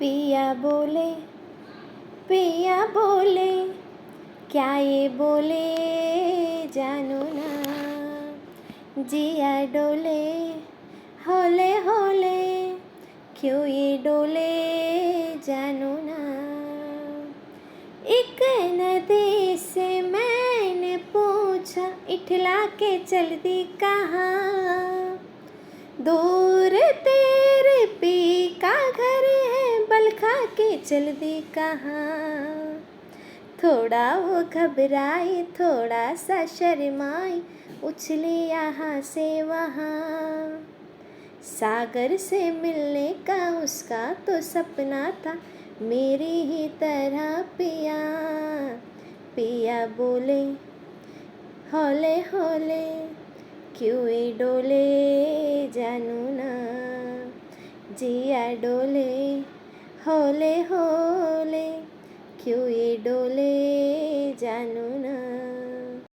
पिया बोले, पिया बोले, क्या ये बोले जानू ना। जिया डोले, होले होले, क्यों ये डोले जानू ना। एक नदी से मैंने पूछा, इठला के चल दी कहाँ। दूर तेरे पी का घर है, बल खा के चल दी कहाँ। थोड़ा वो घबराई, थोड़ा सा शर्माई, उछली यहाँ से वहाँ। सागर से मिलने का उसका तो सपना था, मेरी ही तरह पिया। पिया बोले, होले होले, क्यों ये डोले जानू ना। जिया डोले, होले होले, क्यों ये डोले जानू ना।